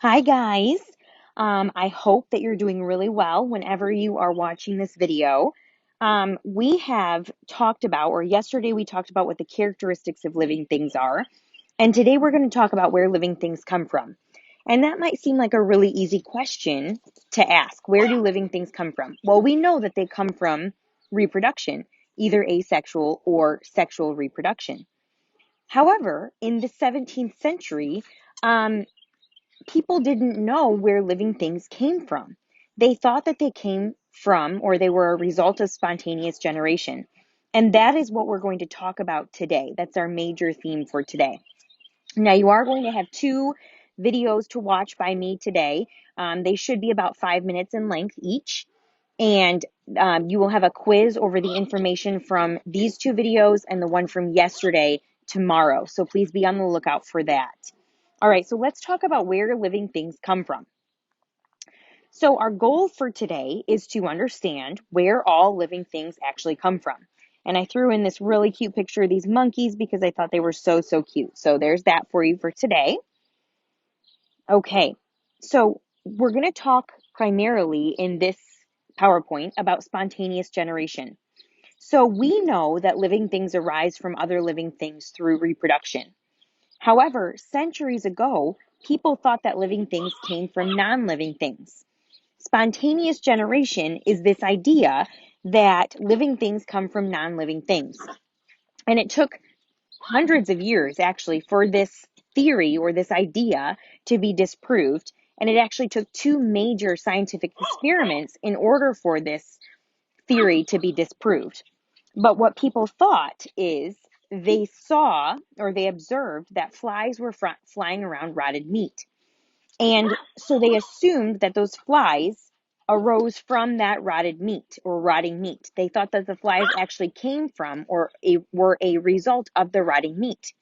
Hi guys. I hope that you're doing really well whenever you are watching this video. We have talked about, or yesterday we talked about what the characteristics of living things are, and today we're going to talk about where living things come from. And that might seem like a really easy question to ask. Where do living things come from? Well, we know that they come from reproduction, either asexual or sexual reproduction. However, in the 17th century, um, people didn't know where living things came from. They thought that they came from or they were a result of spontaneous generation. And that is what we're going to talk about today. That's our major theme for today. Now, you are going to have two videos to watch by me today. They should be about 5 minutes in length each. And you will have a quiz over the information from these two videos and the one from yesterday tomorrow. So please be on the lookout for that. All right, so let's talk about where living things come from. So our goal for today is to understand where all living things actually come from. And I threw in this really cute picture of these monkeys because I thought they were so cute. So there's that for you for today. Okay, so we're going to talk primarily in this PowerPoint about spontaneous generation. So we know that living things arise from other living things through reproduction. However, centuries ago, people thought that living things came from non-living things. Spontaneous generation is this idea that living things come from non-living things. And it took hundreds of years actually for this theory or this idea to be disproved. And it actually took two major scientific experiments in order for this theory to be disproved. But what people thought is they saw or they observed that flies were flying around rotted meat. And so they assumed that those flies arose from that rotted meat or rotting meat. They thought that the flies actually came from or were a result of the rotting meat.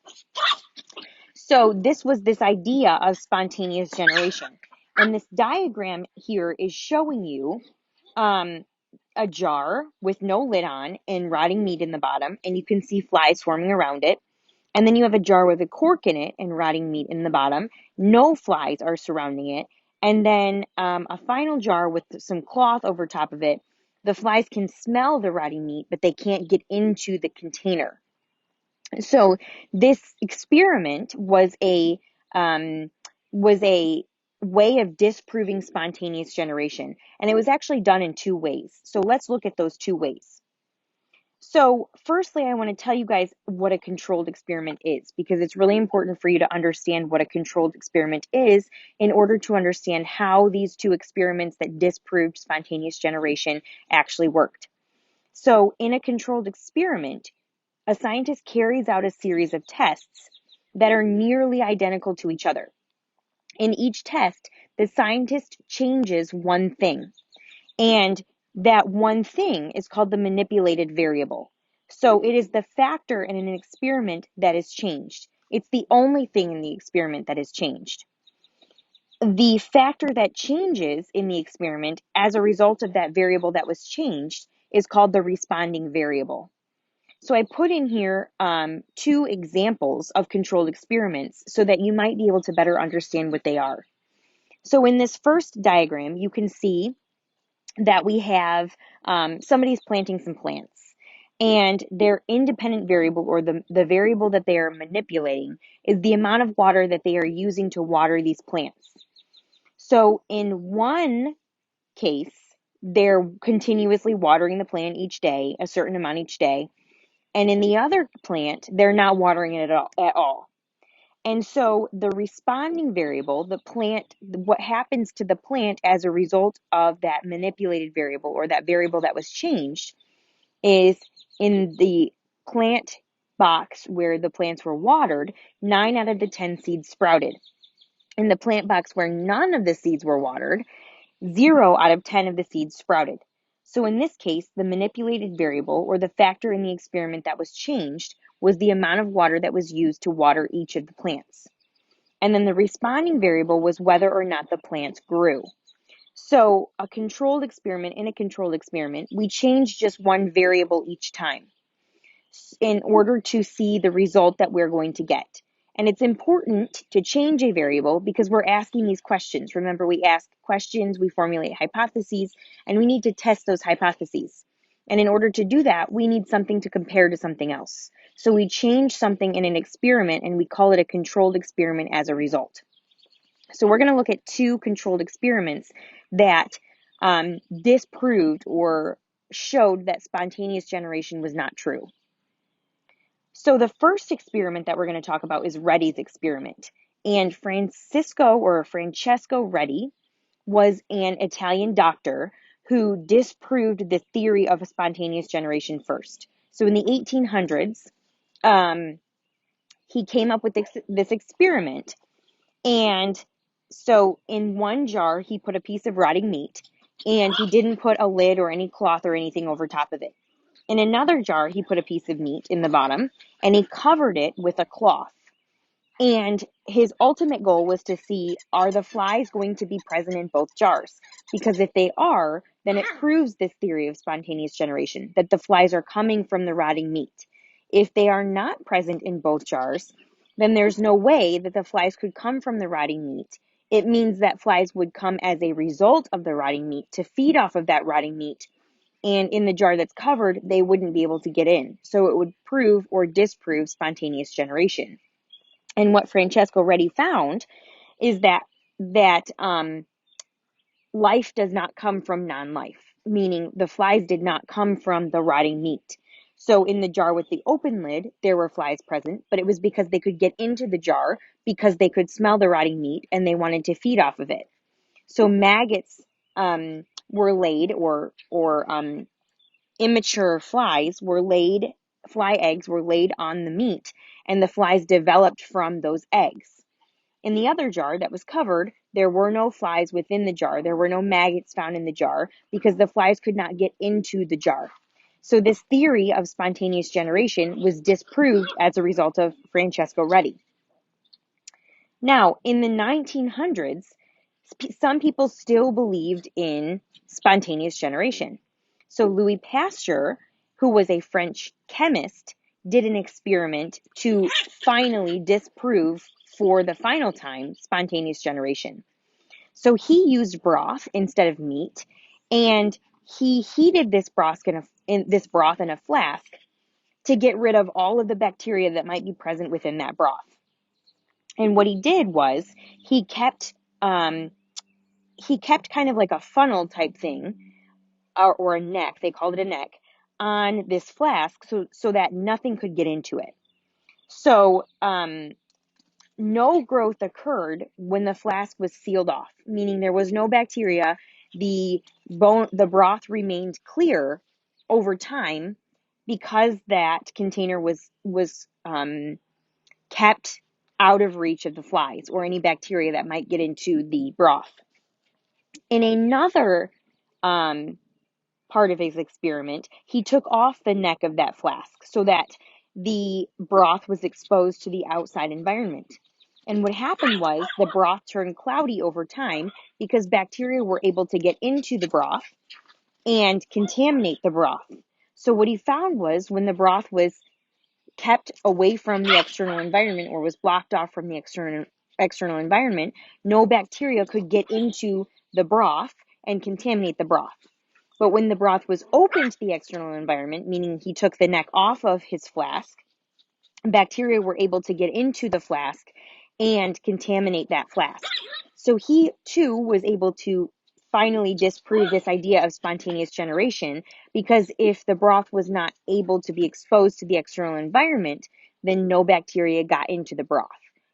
So this was this idea of spontaneous generation. And this diagram here is showing you a jar with no lid on and rotting meat in the bottom, and you can see flies swarming around it. And then you have a jar with a cork in it and rotting meat in the bottom. No flies are surrounding it. And then a final jar with some cloth over top of it. The flies can smell the rotting meat, but they can't get into the container. So this experiment was a way of disproving spontaneous generation, and it was actually done in two ways. So let's look at those two ways. So firstly, I want to tell you guys what a controlled experiment is, because it's really important for you to understand what a controlled experiment is in order to understand how these two experiments that disproved spontaneous generation actually worked. So in a controlled experiment, a scientist carries out a series of tests that are nearly identical to each other. In each test, the scientist changes one thing, and that one thing is called the manipulated variable. So it is the factor in an experiment that is changed. It's the only thing in the experiment that is changed. The factor that changes in the experiment as a result of that variable that was changed is called the responding variable. So I put in here two examples of controlled experiments so that you might be able to better understand what they are. So in this first diagram, you can see that we have somebody's planting some plants, and their independent variable, or the variable that they are manipulating, is the amount of water that they are using to water these plants. So in one case, they're continuously watering the plant each day, a certain amount each day. And in the other plant, they're not watering it at all. And so the responding variable, the plant, what happens to the plant as a result of that manipulated variable or that variable that was changed, is in the plant box where the plants were watered, 9 out of the 10 seeds sprouted. In the plant box where none of the seeds were watered, 0 out of 10 of the seeds sprouted. So in this case, the manipulated variable, or the factor in the experiment that was changed, was the amount of water that was used to water each of the plants. And then the responding variable was whether or not the plants grew. So in a controlled experiment, we change just one variable each time in order to see the result that we're going to get. And it's important to change a variable because we're asking these questions. Remember, we ask questions, we formulate hypotheses, and we need to test those hypotheses. And in order to do that, we need something to compare to something else. So we change something in an experiment and we call it a controlled experiment as a result. So we're going to look at two controlled experiments that disproved or showed that spontaneous generation was not true. So the first experiment that we're going to talk about is Redi's experiment. And Francesco Redi was an Italian doctor who disproved the theory of a spontaneous generation first. So in the 1800s, he came up with this experiment. And so in one jar, he put a piece of rotting meat, and he didn't put a lid or any cloth or anything over top of it. In another jar, he put a piece of meat in the bottom, and he covered it with a cloth. And his ultimate goal was to see, are the flies going to be present in both jars? Because if they are, then it proves this theory of spontaneous generation, that the flies are coming from the rotting meat. If they are not present in both jars, then there's no way that the flies could come from the rotting meat. It means that flies would come as a result of the rotting meat to feed off of that rotting meat. And in the jar that's covered, they wouldn't be able to get in. So it would prove or disprove spontaneous generation. And what Francesco Redi found is that life does not come from non-life, meaning the flies did not come from the rotting meat. So in the jar with the open lid, there were flies present, but it was because they could get into the jar because they could smell the rotting meat and they wanted to feed off of it. So maggots were laid, or immature flies were laid, fly eggs were laid on the meat, and the flies developed from those eggs. In the other jar that was covered, there were no flies within the jar. There were no maggots found in the jar because the flies could not get into the jar. So this theory of spontaneous generation was disproved as a result of Francesco Redi. Now, in the 1900s, some people still believed in spontaneous generation. So Louis Pasteur, who was a French chemist, did an experiment to finally disprove, for the final time, spontaneous generation. So he used broth instead of meat, and he heated this broth in a flask to get rid of all of the bacteria that might be present within that broth. And what he did was he kept kind of like a funnel type thing, or a neck, they called it a neck, on this flask so that nothing could get into it. So no growth occurred when the flask was sealed off, meaning there was no bacteria. The broth remained clear over time because that container was kept out of reach of the flies or any bacteria that might get into the broth. In another part of his experiment, he took off the neck of that flask so that the broth was exposed to the outside environment. And what happened was the broth turned cloudy over time because bacteria were able to get into the broth and contaminate the broth. So what he found was when the broth was kept away from the external environment or was blocked off from the external environment, no bacteria could get into the broth and contaminate the broth. But when the broth was open to the external environment, meaning he took the neck off of his flask, bacteria were able to get into the flask and contaminate that flask. So he too was able to finally disprove this idea of spontaneous generation, because if the broth was not able to be exposed to the external environment, then no bacteria got into the broth.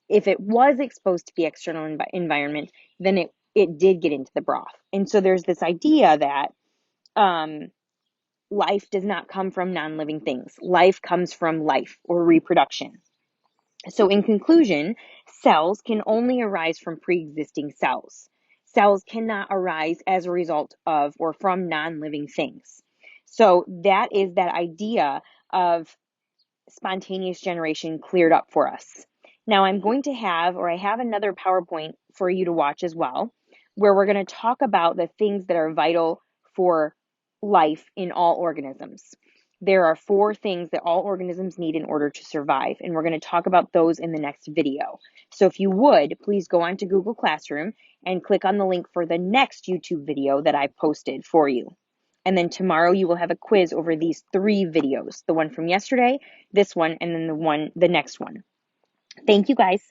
If it was exposed to the external environment, then it did get into the broth. And so there's this idea that life does not come from non-living things. Life comes from life or reproduction. So in conclusion, cells can only arise from pre-existing cells. Cells cannot arise as a result of or from non-living things. So that is that idea of spontaneous generation cleared up for us. Now I have another PowerPoint for you to watch as well, where we're going to talk about the things that are vital for life in all organisms. There are 4 things that all organisms need in order to survive, and we're going to talk about those in the next video. So if you would, please go on to Google Classroom and click on the link for the next YouTube video that I've posted for you. And then tomorrow you will have a quiz over these 3 videos, the one from yesterday, this one, and then the next one. Thank you guys.